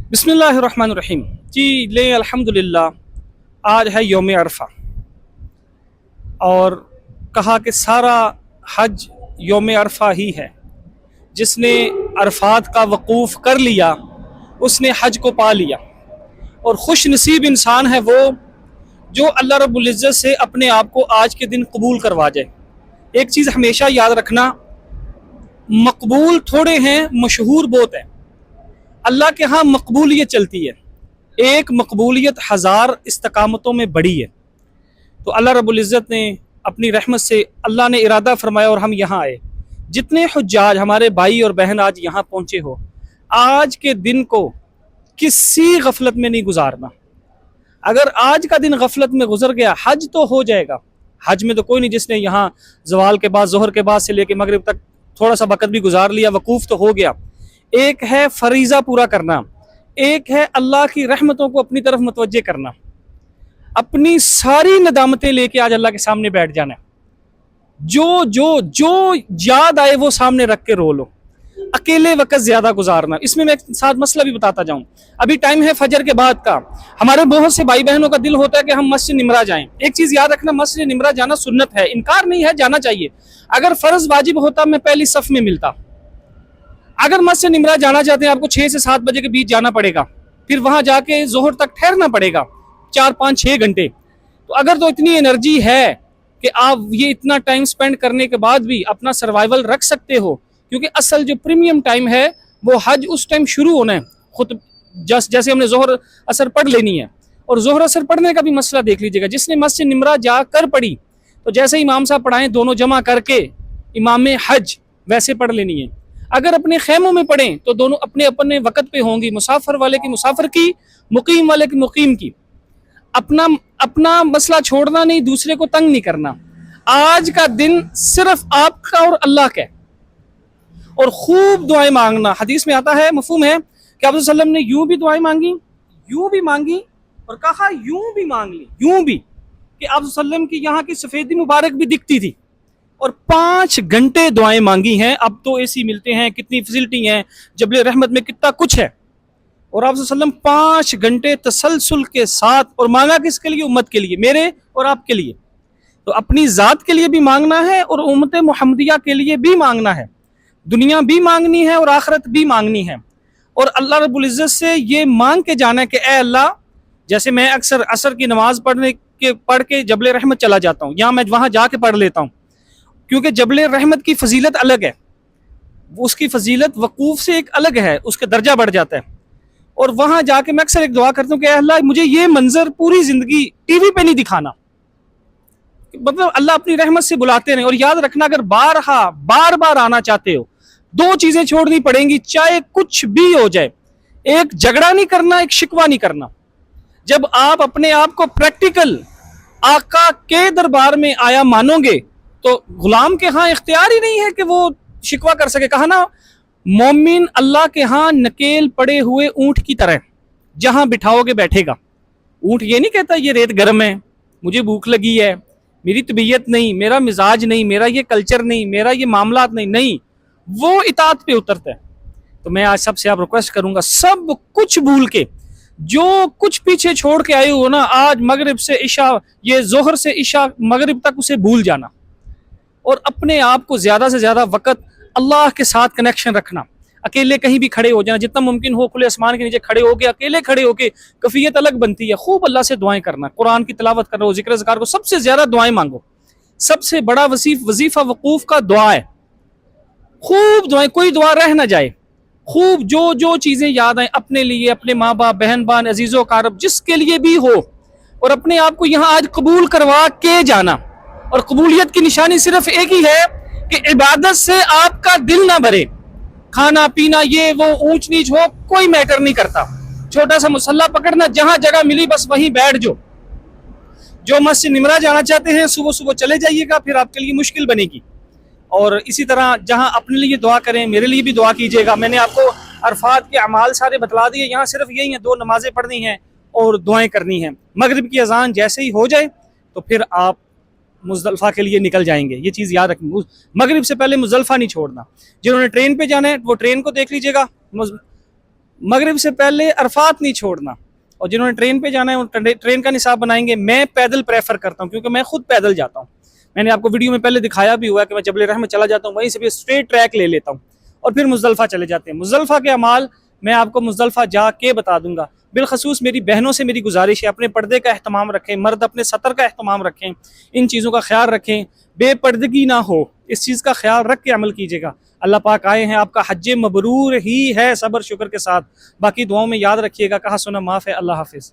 बिस्मिल्लाहिर्रहमानिर्रहीम। जी ले अल्हम्दुलिल्लाह आज है यौम अरफा और कहा कि सारा हज यौम अरफा ही है। जिसने अरफात का वकूफ़ कर लिया उसने हज को पा लिया और खुश नसीब इंसान है वो जो अल्लाह रब्बुल इज़्ज़त से अपने आप को आज के दिन कबूल करवा जाए। एक चीज़ हमेशा याद रखना, मकबूल थोड़े हैं, मशहूर बहुत है। अल्लाह के यहाँ मकबूलियत चलती है, एक मकबूलियत हज़ार इस्तकामतों में बड़ी है। तो अल्लाह रब्बुल इज़्ज़त ने अपनी रहमत से अल्लाह ने इरादा फरमाया और हम यहाँ आए। जितने हुज्जाज हमारे भाई और बहन आज यहाँ पहुँचे हो, आज के दिन को किसी गफलत में नहीं गुजारना। अगर आज का दिन गफलत में गुजर गया, हज तो हो जाएगा। हज में तो कोई नहीं जिसने यहाँ जवाल के बाद, जोहर के बाद से लेके मगरिब तक थोड़ा सा वक़्त भी गुजार लिया, वकूफ़ तो हो गया। एक है फरीज़ा पूरा करना, एक है अल्लाह की रहमतों को अपनी तरफ मुतवज्जे करना। अपनी सारी नदामतें लेके आज अल्लाह के सामने बैठ जाना। जो जो जो याद आए वो सामने रख के रो लो। अकेले वक्त ज्यादा गुजारना। इसमें मैं साथ मसला भी बताता जाऊं। अभी टाइम है फजर के बाद का। हमारे बहुत से भाई बहनों का दिल होता है कि हम मस्जिद निमरा जाएं। एक चीज याद रखना, मस्जिद निमरा जाना सुन्नत है, इनकार नहीं है, जाना चाहिए। अगर फर्ज वाजिब होता मैं पहली सफ में मिलता। अगर मस्जिद निमरा जाना चाहते हैं, आपको 6 से 7 बजे के बीच जाना पड़ेगा, फिर वहां जाके जोहर तक ठहरना पड़ेगा 4-5-6 घंटे। तो अगर तो इतनी एनर्जी है कि आप ये इतना टाइम स्पेंड करने के बाद भी अपना सर्वाइवल रख सकते हो, क्योंकि असल जो प्रीमियम टाइम है वो हज उस टाइम शुरू होना है। खुद जैसे हमने जोहर असर पढ़ लेनी है, और जोहर असर पढ़ने का भी मसला देख लीजिएगा। जिसने मस्जिद निमरा जाकर पढ़ी तो जैसे इमाम साहब पढ़ाएं दोनों जमा करके इमाम हज वैसे पढ़ लेनी है। अगर अपने खेमों में पढ़ें तो दोनों अपने अपने वक़्त पे होंगी, मुसाफिर वाले की मुसाफिर की, मुकीम वाले की मुकीम की। अपना अपना मसला छोड़ना नहीं, दूसरे को तंग नहीं करना। आज का दिन सिर्फ आपका और अल्लाह का, और खूब दुआएं मांगना। हदीस में आता है, मफहूम है कि आप सल्लम ने यूं भी दुआएं मांगी, यूं भी मांगी, और कहा यूं भी मांग ली, यूं भी कि आप सल्लम की यहाँ की सफेदी मुबारक भी दिखती थी, और 5 घंटे दुआएं मांगी हैं। अब तो एसी मिलते हैं, कितनी फैसिलिटी हैं, जबले रहमत में कितना कुछ है, और आप सल्लम 5 घंटे तसलसल के साथ। और मांगा किसके लिए? उम्मत के लिए, मेरे और आपके लिए। तो अपनी ज़ात के लिए भी मांगना है और उम्मत मुहम्मदिया के लिए भी मांगना है। दुनिया भी मांगनी है और आखिरत भी मांगनी है। और अल्लाह रब्बुल इज़्ज़त से ये मांग के जाना है कि ए अल्लाह, जैसे मैं अक्सर असर की नमाज पढ़ के जबले रहमत चला जाता हूँ, या मैं वहाँ जाके पढ़ लेता हूँ, क्योंकि जबले रहमत की फजीलत अलग है। उसकी फजीलत वकूफ़ से एक अलग है, उसका दर्जा बढ़ जाता है। और वहाँ जाके मैं अक्सर एक दुआ करता हूँ कि अल्लाह मुझे ये मंजर पूरी ज़िंदगी टीवी पे नहीं दिखाना। मतलब अल्लाह अपनी रहमत से बुलाते रहे। और याद रखना, अगर बार बार आना चाहते हो, 2 चीज़ें छोड़नी पड़ेंगी, चाहे कुछ भी हो जाए। एक, झगड़ा नहीं करना, एक शिकवा नहीं करना। जब आप अपने आप को प्रैक्टिकल आका के दरबार में आया मानोगे तो गुलाम के यहाँ इख्तियार ही नहीं है कि वो शिकवा कर सके। कहा ना, मोमिन अल्लाह के यहाँ नकेल पड़े हुए ऊंट की तरह, जहां बिठाओगे बैठेगा। ऊंट ये नहीं कहता ये रेत गर्म है, मुझे भूख लगी है, मेरी तबीयत नहीं, मेरा मिजाज नहीं, मेरा ये कल्चर नहीं, मेरा ये मामलात नहीं, नहीं, वो इताअत पे उतरता है। तो मैं आज सबसे आप रिक्वेस्ट करूंगा, सब कुछ भूल के, जो कुछ पीछे छोड़ के आए हो ना, आज मगरिब से इशा, ये जोहर से इशा मगरिब तक उसे भूल जाना, और अपने आप को ज्यादा से ज्यादा वक्त अल्लाह के साथ कनेक्शन रखना। अकेले कहीं भी खड़े हो जाना, जितना मुमकिन हो खुले आसमान के नीचे खड़े होके, अकेले खड़े होके कफियत अलग बनती है। खूब अल्लाह से दुआएं करना, कुरान की तिलावत करो, जिक्र ज़कार को, सबसे ज्यादा दुआएं मांगो। सबसे बड़ा वजीफा वकूफ का दुआ है। खूब दुआएं, कोई दुआ रह ना जाए। खूब जो जो चीजें याद आए अपने लिए, अपने माँ बाप, बहन बान, अजीजों कारब, जिसके लिए भी हो, और अपने आप को यहाँ आज कबूल करवा के जाना। और कबूलियत की निशानी सिर्फ एक ही है कि इबादत से आपका दिल ना भरे। खाना पीना ये वो ऊंच नीच हो, कोई मैटर नहीं करता। छोटा सा मुसल्ला पकड़ना, जहां जगह मिली बस वहीं बैठ जो मस्जिद निमरा जाना चाहते हैं सुबह सुबह चले जाइएगा, फिर आपके लिए मुश्किल बनेगी। और इसी तरह जहां अपने लिए दुआ करें, मेरे लिए भी दुआ कीजिएगा। मैंने आपको अरफात के अमाल सारे बतला दिए, यहाँ सिर्फ यही है, 2 नमाजें पढ़नी हैं और दुआएं करनी हैं। मगरिब की अजान जैसे ही हो जाए तो फिर आप मुज़दलिफ़ा के लिए निकल जाएंगे। ये चीज़ याद रखें, मगरिब से पहले मुज़दलिफ़ा नहीं छोड़ना। जिन्होंने ट्रेन पे जाना है वो ट्रेन को देख लीजिएगा, मगरिब से पहले अरफात नहीं छोड़ना। और जिन्होंने ट्रेन पे जाना है वो ट्रेन का निसाब बनाएंगे। मैं पैदल प्रेफर करता हूँ क्योंकि मैं खुद पैदल जाता हूँ। मैंने आपको वीडियो में पहले दिखाया भी हुआ है कि मैं जबल रहमत चला जाता हूँ, वहीं से भी स्ट्रेट ट्रैक ले लेता हूँ और फिर मुजदलफा चले जाते हैं। मुजदलफा के अमाल मैं आपको मुजदलफा जाके बता दूंगा। बिलखसूस मेरी बहनों से मेरी गुजारिश है, अपने पर्दे का एहतमाम रखें, मर्द अपने सतर का एहतमाम रखें, इन चीज़ों का ख्याल रखें, बेपर्दगी ना हो, इस चीज़ का ख्याल रख के अमल कीजिएगा। अल्लाह पाक आए हैं, आपका हज मबरूर ही है, सब्र शुक्र के साथ। बाकी दुआओं में याद रखिएगा। कहा सुना माफ़ है। अल्लाह हाफिज़।